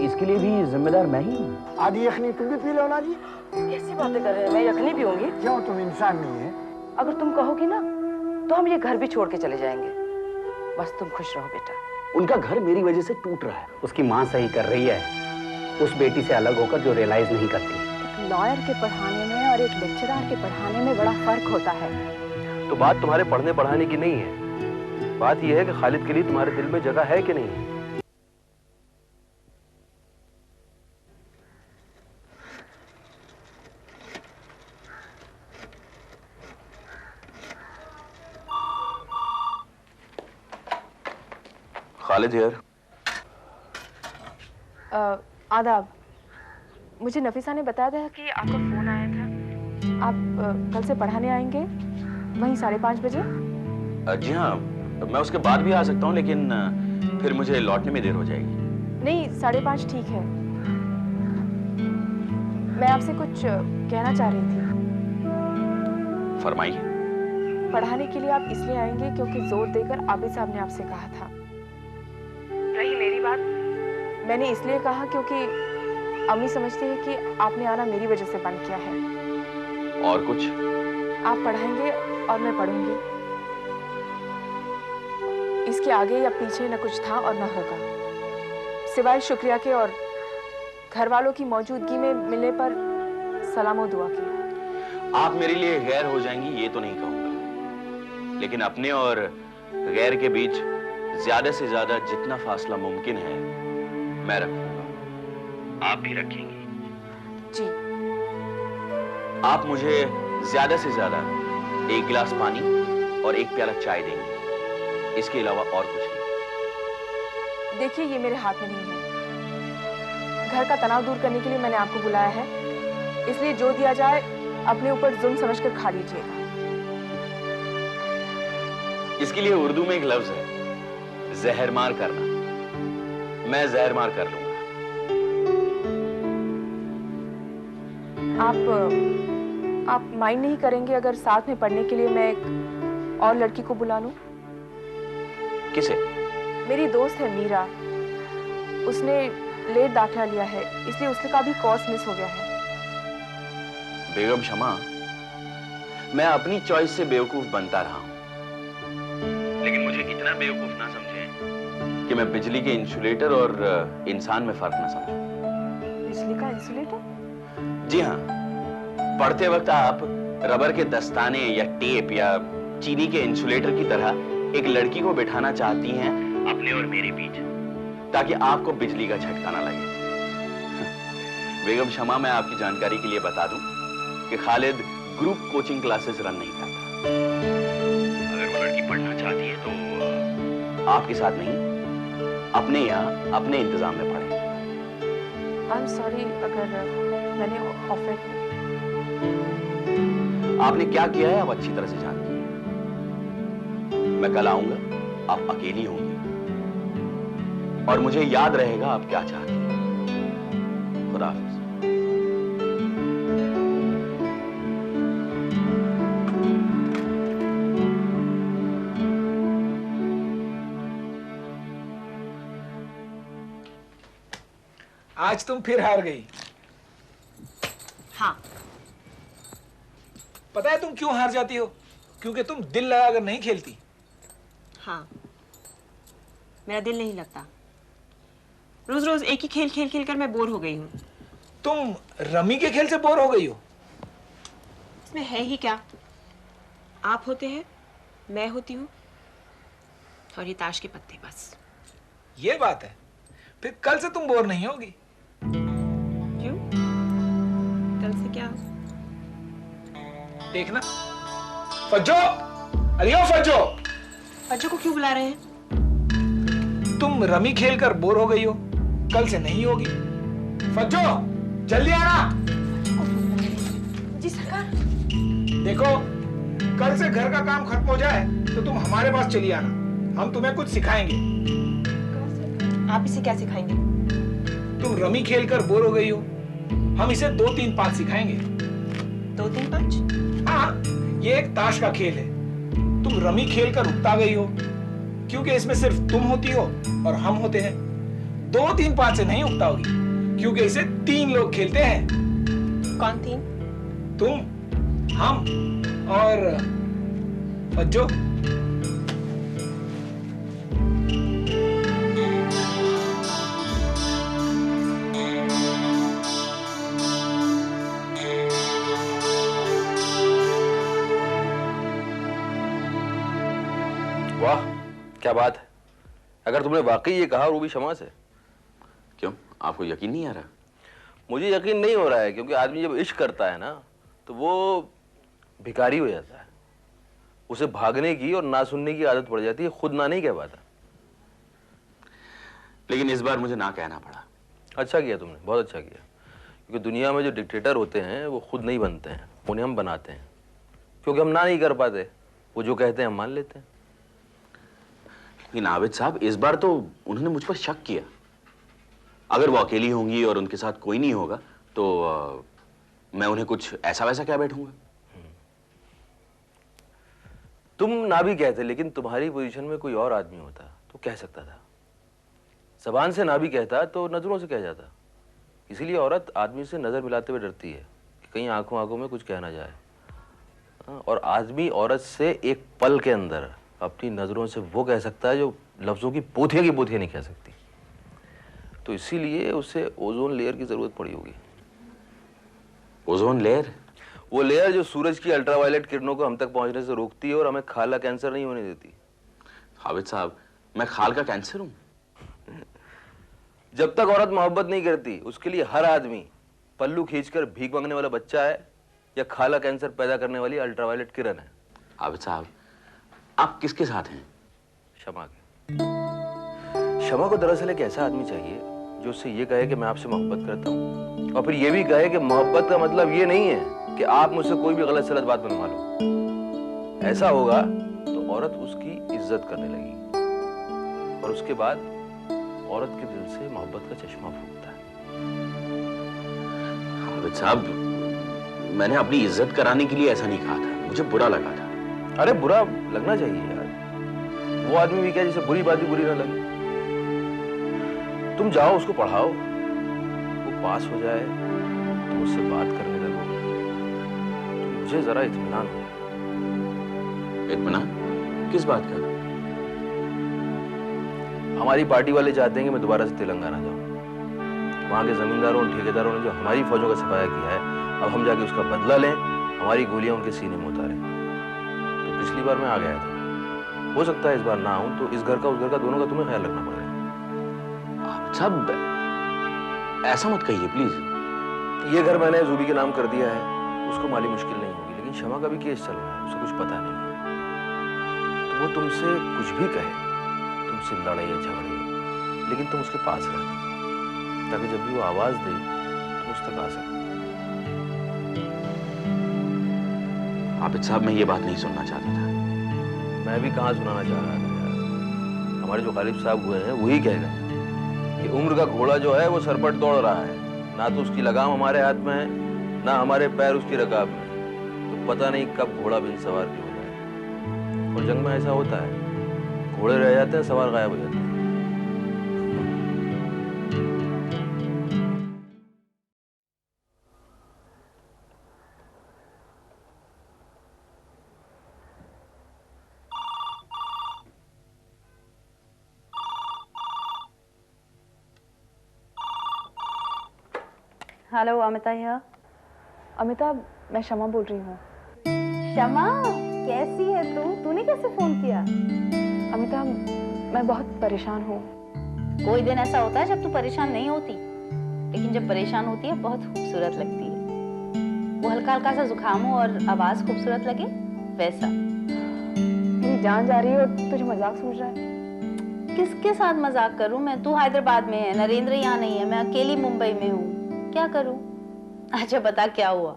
इसके लिए भी जिम्मेदार मैं ही हूँ। आधी यखनी तुम भी पी लो ना जी। कैसी बातें कर रहे हैं, मैं यखनी पीऊंगी? क्यों, तुम इंसान नहीं है? अगर तुम कहोगी ना तो हम ये घर भी छोड़ के चले जाएंगे। बस तुम खुश रहो बेटा। उनका घर मेरी वजह से टूट रहा है। उसकी माँ सही कर रही है उस बेटी से अलग होकर जो रियलाइज नहीं करती। एक लॉयर के पढ़ाने में और एक लेक्चरर के पढ़ाने में बड़ा फर्क होता है। तो बात तुम्हारे पढ़ने पढ़ाने की नहीं है, बात यह है कि खालिद के लिए तुम्हारे दिल में जगह है कि नहीं है। खालिद यार। आदाब। मुझे नफीसा ने बताया था कि आपका फोन आया था। आप कल से पढ़ाने आएंगे वहीं 5:30 बजे? जी हाँ, मैं उसके बाद भी आ सकता हूँ, लेकिन फिर मुझे लौटने में देर हो जाएगी। नहीं, 5:30 ठीक है। मैं आपसे कुछ कहना चाह रही थी। फरमाइए। पढ़ाने के लिए आप इसलिए आएंगे क्योंकि जोर देकर आबिद साहब ने आपसे कहा था। रही मेरी बात, मैंने इसलिए कहा क्योंकि अम्मी समझती है कि आपने आना मेरी वजह से बंद किया है। और कुछ? आप पढ़ाएंगे और मैं पढ़ूंगी। इसके आगे या पीछे न कुछ था और न होगा, सिवाय शुक्रिया के और घर वालों की मौजूदगी में मिलने पर सलाम और दुआ की। आप मेरे लिए गैर हो जाएंगी ये तो नहीं कहूंगा, लेकिन अपने और गैर के बीच ज्यादा से ज्यादा जितना फासला मुमकिन है मैं रखूंगा, आप भी रखेंगी जी। आप मुझे ज्यादा से ज्यादा 1 गिलास पानी और 1 प्याला चाय देंगी, इसके अलावा और कुछ नहीं। देखिए, ये मेरे हाथ में नहीं है। घर का तनाव दूर करने के लिए मैंने आपको बुलाया है, इसलिए जो दिया जाए अपने ऊपर जुल्म समझकर खा लीजिएगा। इसके लिए उर्दू में एक लफ्ज है, जहर मार करना। मैं जहर मार कर लूंगा। आप माइंड नहीं करेंगे अगर साथ में पढ़ने के लिए मैं एक और लड़की को बुला लूं? किसे? मेरी दोस्त है मीरा, उसने लेट दाखिला लिया है, इसलिए उसका भी कोर्स मिस हो गया है। बेगम शमा, मैं अपनी चॉइस से बेवकूफ बनता रहा हूं, लेकिन मुझे इतना बेवकूफ ना समझें कि मैं बिजली के इंसुलेटर और इंसान में फर्क ना समझूं। बिजली का इंसुलेटर? जी हाँ, पढ़ते वक्त आप रबर के दस्ताने या टेप या चीनी के इंसुलेटर की तरह एक लड़की को बिठाना चाहती हैं अपने और मेरे बीच, ताकि आपको बिजली का झटका ना लगे। बेगम शमा, मैं आपकी जानकारी के लिए बता दूं कि Khalid group coaching classes run नहीं करता। अगर वो लड़की पढ़ना चाहती है तो आपके साथ नहीं, अपने यहाँ अपने इंतजाम में पढ़े। आई एम सॉरी अगर मैंने ऑफेंड। आपने क्या किया है आप अच्छी तरह से जानती हैं। मैं कल आऊंगा, आप अकेली होंगी और मुझे याद रहेगा आप क्या चाहती हैं। खुदा हाफिज। आज तुम फिर हार गई। हाँ। पता है तुम क्यों हार जाती हो? क्योंकि तुम दिल लगाकर नहीं खेलती। हाँ, मेरा दिल नहीं लगता। रोज रोज एक ही खेल खेल खेल कर मैं बोर हो गई हूँ। तुम रमी के खेल से बोर हो गई हो? इसमें है ही क्या? आप होते हैं, मैं होती हूँ और ये ताश के पत्ते, बस। ये बात है। फिर कल से तुम बोर नहीं होगी। क्यों? कल से क्या? देखना। फज्जो, अरे ओ फज्जो। फज्जो को क्यों बुला रहे हैं? तुम रमी खेलकर बोर हो गई हो, कल से नहीं होगी। फज्जो, जल्दी आना। जी सरकार। देखो, कल से घर का काम खत्म हो जाए तो तुम हमारे पास चली आना, हम तुम्हें कुछ सिखाएंगे। आप इसे क्या सिखाएंगे? तुम रमी खेलकर बोर हो गई हो, हम इसे 2-3-5 सिखाएंगे। 2-3-5? हाँ, ये एक ताश का खेल है। तुम रमी खेलकर उकता गई हो, क्योंकि इसमें सिर्फ तुम होती हो और हम होते हैं। 2-3 5 से नहीं उपटाओगी, क्योंकि इसे 3 लोग खेलते हैं। कौन 3? तुम, हम और फज्जो। वाह, क्या बात है। अगर तुमने वाकई ये कहा और वो भी क्षमा से। क्यों, आपको यकीन नहीं आ रहा? मुझे यकीन नहीं हो रहा है, क्योंकि आदमी जब इश्क करता है ना तो वो भिखारी हो जाता है। उसे भागने की और ना सुनने की आदत पड़ जाती है, खुद ना नहीं कह पाता। लेकिन इस बार मुझे ना कहना पड़ा। अच्छा किया तुमने, बहुत अच्छा किया। क्योंकि दुनिया में जो डिक्टेटर होते हैं वो खुद नहीं बनते हैं, उन्हें हम बनाते हैं, क्योंकि हम ना नहीं कर पाते। वो जो कहते हैं हम मान लेते हैं। लेकिन आबिद साहब, इस बार तो उन्होंने मुझ पर शक किया। अगर वो अकेली होंगी और उनके साथ कोई नहीं होगा तो मैं उन्हें कुछ ऐसा वैसा क्या बैठूंगा। तुम ना भी कहते, लेकिन तुम्हारी पोजीशन में कोई और आदमी होता तो कह सकता था। जबान से ना भी कहता तो नजरों से कह जाता। इसीलिए औरत आदमी से नजर मिलाते हुए डरती है कि कहीं आंखों आंखों में कुछ कह ना जाए। और आदमी औरत से एक पल के अंदर अपनी नजरों से वो कह सकता है जो लफ्जों की पोथियां नहीं कह सकती। तो इसीलिए उसे ओजोन लेयर की जरूरत पड़ी होगी। Ozone layer? वो लेयर जो सूरज की अल्ट्रावायलेट किरणों को हम तक पहुंचने से रोकती है और हमें खाल का कैंसर नहीं होने देती। आबिद साहब, मैं खाल का कैंसर हूं? जब तक औरत मोहब्बत नहीं करती, उसके लिए हर आदमी पल्लू खींचकर भीख मांगने वाला बच्चा है या खाला कैंसर पैदा करने वाली अल्ट्रावायलेट किरण है। आबिद साहब, आप किसके साथ हैं? क्षमा के। क्षमा को दरअसल एक ऐसा आदमी चाहिए जो उससे ये कहे कि मैं आपसे मोहब्बत करता हूँ, और फिर ये भी कहे कि मोहब्बत का मतलब ये नहीं है कि आप मुझसे कोई भी गलत सलत बात बनवा लो। ऐसा होगा तो औरत उसकी इज्जत करने लगेगी और उसके बाद औरत के दिल से मोहब्बत का चश्मा फूटता है। आबिद साहब, मैंने अपनी इज्जत कराने के लिए ऐसा नहीं कहा था, मुझे बुरा लगा था। अरे बुरा लगना चाहिए यार। वो आदमी भी क्या जिसे बुरी बात भी बुरी ना लगे। तुम जाओ, उसको पढ़ाओ, वो पास हो जाए, तुम उससे बात करने लगो, तो मुझे जरा इत्मीनान हो जाए। इत्मीनान? किस बात का? हमारी पार्टी वाले चाहते हैं कि मैं दोबारा से तेलंगाना जाऊं। वहां के जमींदारों और ठेकेदारों ने जो हमारी फौजों का सफाया किया है, अब हम जाके उसका बदला लें, हमारी गोलियां उनके सीने में उतारें। तो पिछली बार मैं आ गया था, हो सकता है इस बार ना आऊं, तो इस घर का उस घर का दोनों का तुम्हें ख्याल रखना पड़ेगा। सब ऐसा मत कहिए प्लीज। ये घर मैंने जूबी के नाम कर दिया है, उसको माली मुश्किल नहीं होगी, लेकिन क्षमा का भी केस चल रहा है, उसे कुछ पता नहीं है। तो वो तुमसे कुछ भी कहे, तुमसे लड़े या झगड़े, लेकिन तुम उसके पास रहना, ताकि जब भी वो आवाज दे तुम उस तक आ सको। आबिद साहब, मैं ये बात नहीं सुनना चाहता था। मैं भी कहाँ सुनाना चाह रहा था यार। हमारे जो खालिद साहब हुए हैं वही कह गए कि उम्र का घोड़ा जो है वो सरपट दौड़ रहा है, ना तो उसकी लगाम हमारे हाथ में है, ना हमारे पैर उसकी रकाब में। तो पता नहीं कब घोड़ा बिन सवार की हो जाए। और जंग में ऐसा होता है, घोड़े रह जाते हैं, सवार गायब हो जाते हैं। Hello Amita here. अमिता, मैं क्षमा बोल रही हूँ। क्षमा, कैसी है तू? तूने कैसे फोन किया? अमिता, मैं बहुत परेशान हूँ। कोई दिन ऐसा होता है जब तू परेशान नहीं होती, लेकिन जब परेशान होती है बहुत खूबसूरत लगती है। वो हल्का हल्का सा जुकाम हो और आवाज खूबसूरत लगे, वैसा। मेरी जान जा रही है और तुझे मजाक सूझ रहा है। किसके साथ मजाक करूं मैं? तू हैदराबाद में है, नरेंद्र यहाँ नहीं है, मैं अकेली मुंबई में हूँ, क्या करूं? अच्छा बता क्या हुआ?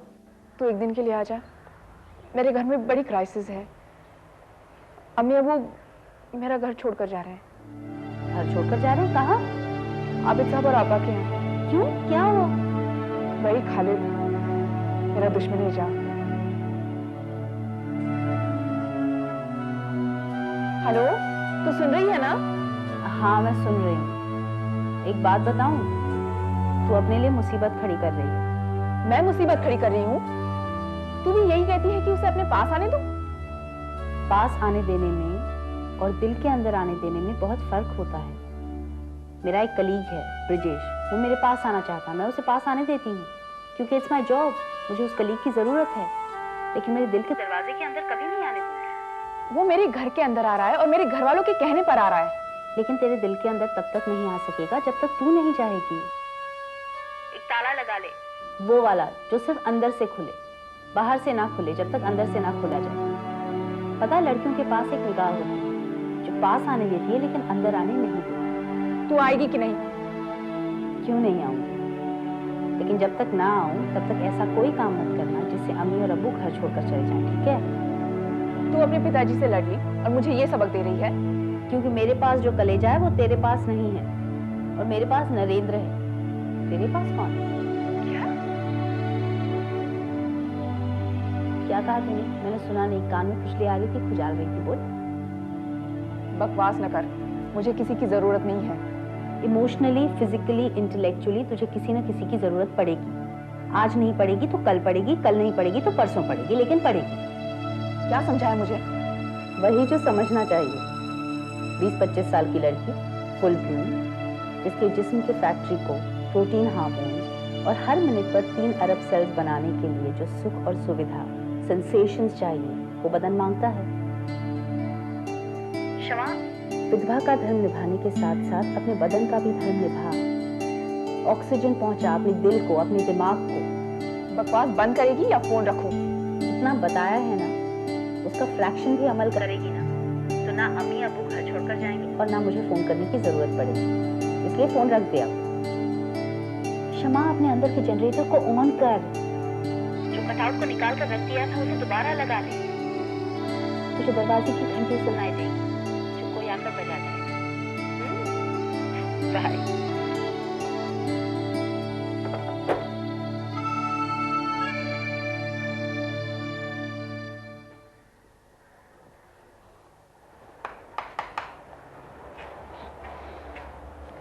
तू एक दिन के लिए आ जा, मेरे घर में बड़ी क्राइसिस है। अम्मी अबू मेरा घर छोड़कर जा रहे हैं। घर छोड़कर जा रहे हैं? कहाँ? आबिद साहब और आपा के यहाँ। क्यों, क्या हुआ? वही खालिद, मेरा दुश्मन ही जा। हेलो, तू सुन रही है ना? हाँ मैं सुन रही हूँ। एक बात बताऊं, तू अपने लिए मुसीबत खड़ी कर रही है। मैं मुसीबत खड़ी कर रही हूँ? तू भी यही कहती है कि उसे अपने पास आने दो? पास आने देने में और दिल के अंदर आने देने में बहुत फर्क होता है। मेरा एक कलीग है ब्रिजेश, वो मेरे पास आना चाहता, मैं उसे पास आने देती हूँ क्योंकि इट्स माय जॉब, मुझे उस कलीग की जरूरत है, लेकिन मेरे दिल के दरवाजे के अंदर कभी नहीं आने दूंगी। वो मेरे घर के अंदर आ रहा है और मेरे घर वालों के कहने पर आ रहा है। लेकिन तेरे दिल के अंदर तब तक नहीं आ सकेगा जब तक तू नहीं चाहेगी। एक ताला लगा ले, वो वाला जो सिर्फ अंदर से खुले, बाहर से ना खुले, जब तक अंदर से ना खोला जाए। पता है लड़कियों के पास एक निगाह होती है जो पास आने देती है लेकिन अंदर आने नहीं देती। तू आएगी कि नहीं? क्यों नहीं आऊंगी, लेकिन जब तक ना आऊं तब तक ऐसा कोई काम मत करना जिससे अम्मी और अब्बू घर छोड़कर चले जाएं, ठीक है? तू अपने पिताजी से लड़ ली और मुझे ये सबक दे रही है? क्योंकि मेरे पास जो कलेजा है वो तेरे पास नहीं है और मेरे पास नरेंद्र है। तेरे पास कौन है? क्या कहा तूने? मैंने सुना नहीं, कान में खुजली आ रही थी, खुजाल रही थी, बोल। बकवास न कर, मुझे किसी की जरूरत नहीं है। इमोशनली, फिजिकली, इंटेलेक्चुअली तुझे किसी न किसी की जरूरत पड़ेगी। आज नहीं पड़ेगी तो कल पड़ेगी, कल नहीं पड़ेगी तो परसों पड़ेगी, लेकिन पड़ेगी। क्या समझाया मुझे? वही जो समझना चाहिए। 20-25 साल की लड़की, फुल ब्लूम, जिसके जिस्म के फैक्ट्री को प्रोटीन हार्मोन्स और हर मिनट पर 3 अरब सेल्स बनाने के लिए जो सुख और सुविधा, सेंसेशंस चाहिए, वो बदन मांगता है। क्षमा, विधवा का धर्म निभाने के साथ साथ अपने बदन का भी धर्म निभा। ऑक्सीजन पहुंचा अपने दिल को, अपने दिमाग को। बकवास बंद करेगी या फोन रखूं? इतना बताया है ना, उसका फ्रैक्शन भी अमल करेगी ना, तो ना अम्मी अब्बू घर छोड़कर जाएंगे और ना मुझे फोन करने की जरूरत पड़ेगी। इसलिए फोन रख दिया। क्षमा, अपने अंदर के जनरेटर को ऑन कर। जो कटआउट को निकाल कर रख दिया था उसे दोबारा लगा ले। तुझे दरवाजे की घंटी सुनाई देगी जो कोई आकर बजा जाए। बाय।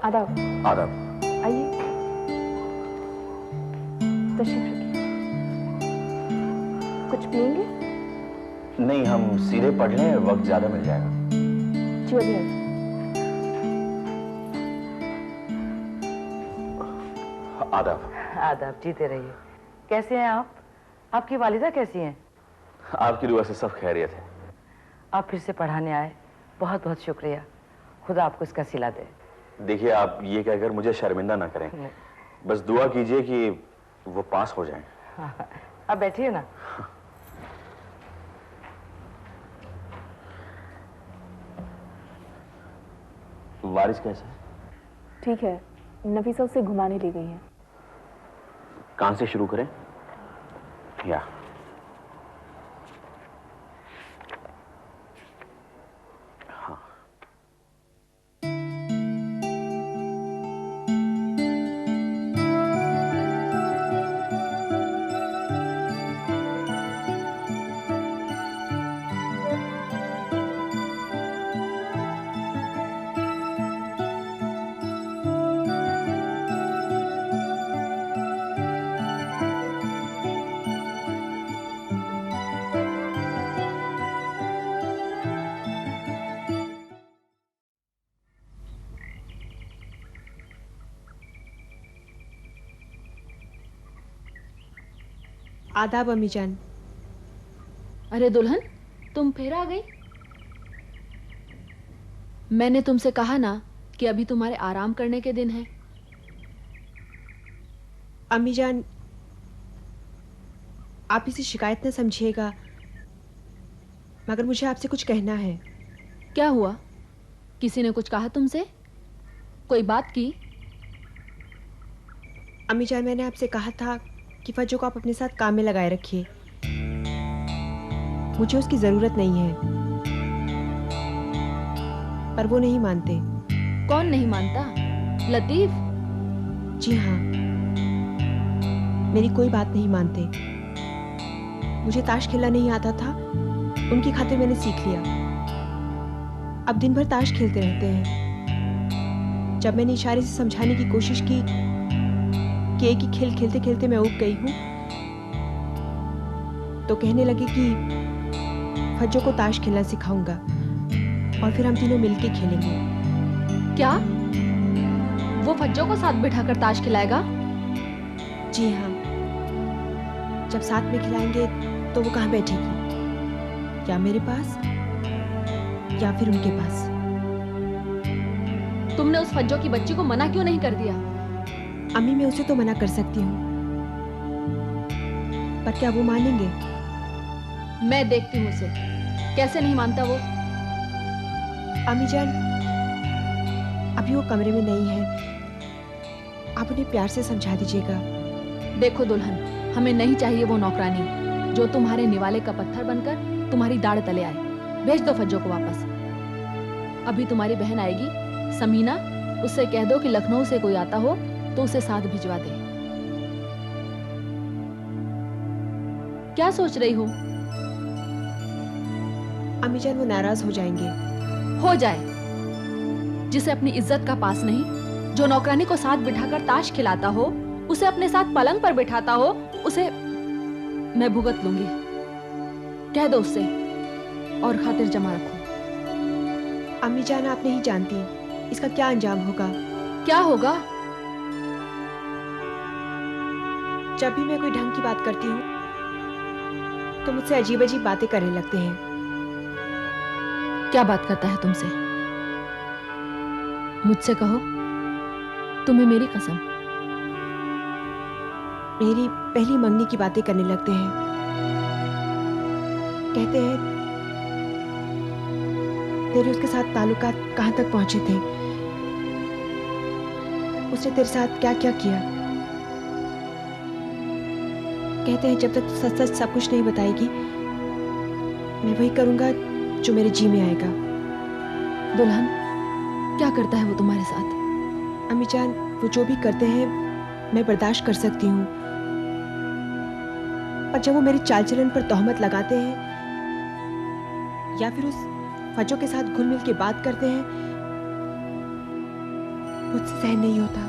आदाब। आदाब। आइए, तशरीफ रखिए। कुछ पिएंगे? नहीं, हम सीधे पढ़ लें, वक्त ज्यादा मिल जाएगा। जी अभी आइए। आदाब। आदाब, जीते रहिए। कैसे हैं आप? आपकी वालिदा कैसी हैं? आपकी दुआ से सब खैरियत है। आप फिर से पढ़ाने आए, बहुत बहुत शुक्रिया। खुदा आपको इसका सिला दे। देखिए, आप ये कहकर मुझे शर्मिंदा ना करें, बस दुआ कीजिए कि वो पास हो जाएं। हाँ, अब बैठिए ना। वारिस कैसा है? ठीक है, नफीसा उसे घुमाने ले गई है। कहां से शुरू करें? या आदाब अम्मी जान। अरे दुल्हन, तुम फिर आ गई? मैंने तुमसे कहा ना कि अभी तुम्हारे आराम करने के दिन हैं। अम्मी जान, आप इसे शिकायत न समझिएगा, मगर मुझे आपसे कुछ कहना है। क्या हुआ? किसी ने कुछ कहा तुमसे? कोई बात की? अम्मी जान, मैंने आपसे कहा था कि फज्जो को आप अपने साथ काम में लगाए रखिए। मुझे उसकी जरूरत नहीं है, पर वो नहीं मानते। कौन नहीं मानता? लतीफ? जी हाँ, मेरी कोई बात नहीं मानते। मुझे ताश खेलना नहीं आता था, उनकी खातिर मैंने सीख लिया। अब दिन भर ताश खेलते रहते हैं। जब मैंने इशारे से समझाने की कोशिश की कि एक ही खेल खेलते खेलते मैं ऊब गई हूं, तो कहने लगे कि फज्जो को ताश खेलना सिखाऊंगा और फिर हम तीनों मिलके खेलेंगे। क्या वो फज्जो को साथ बिठाकर ताश खिलाएगा? जी हाँ, जब साथ में खिलाएंगे तो वो कहाँ बैठेगी, या मेरे पास या फिर उनके पास। तुमने उस फज्जो की बच्ची को मना क्यों नहीं कर दिया? अम्मी, मैं उसे तो मना कर सकती हूँ, पर क्या वो मानेंगे? मैं देखती हूँ उसे, कैसे नहीं मानता वो। अम्मी जान, अभी वो कमरे में नहीं है, आप उन्हें प्यार से समझा दीजिएगा। देखो दुल्हन, हमें नहीं चाहिए वो नौकरानी जो तुम्हारे निवाले का पत्थर बनकर तुम्हारी दाढ़ तले आए। भेज दो फज्जो को वापस। अभी तुम्हारी बहन आएगी समीना, उससे कह दो कि लखनऊ से कोई आता हो तो उसे साथ भिजवा दे। क्या सोच रही हो? अम्मी जान, वो नाराज हो जाएंगे। हो जाए, जिसे अपनी इज्जत का पास नहीं, जो नौकरानी को साथ बिठाकर ताश खिलाता हो, उसे अपने साथ पलंग पर बिठाता हो, उसे मैं भुगत लूंगी। कह दो उससे, और खातिर जमा रखो। अम्मी जान, आप नहीं जानती इसका क्या अंजाम होगा। क्या होगा? जब भी मैं कोई ढंग की बात करती हूँ तो मुझसे अजीब अजीब बातें करने लगते हैं। क्या बात करता है तुमसे? मुझसे कहो, तुम्हें मेरी कसम। मेरी पहली मंगनी की बातें करने लगते हैं। कहते हैं तेरे उसके साथ ताल्लुकात कहाँ तक पहुंचे थे, उसने तेरे साथ क्या क्या किया। कहते हैं जब तक तू सच सच सब कुछ नहीं बताएगी, मैं वही करूंगा जो मेरे जी में आएगा। दुल्हन, क्या करता है वो तुम्हारे साथ? अम्मी जान, वो जो भी करते हैं मैं बर्दाश्त कर सकती हूँ, पर जब वो मेरे चाल चलन पर तोहमत लगाते हैं या फिर उस फज्जो के साथ घुल मिल के बात करते हैं, मुझसे सहन नहीं होता।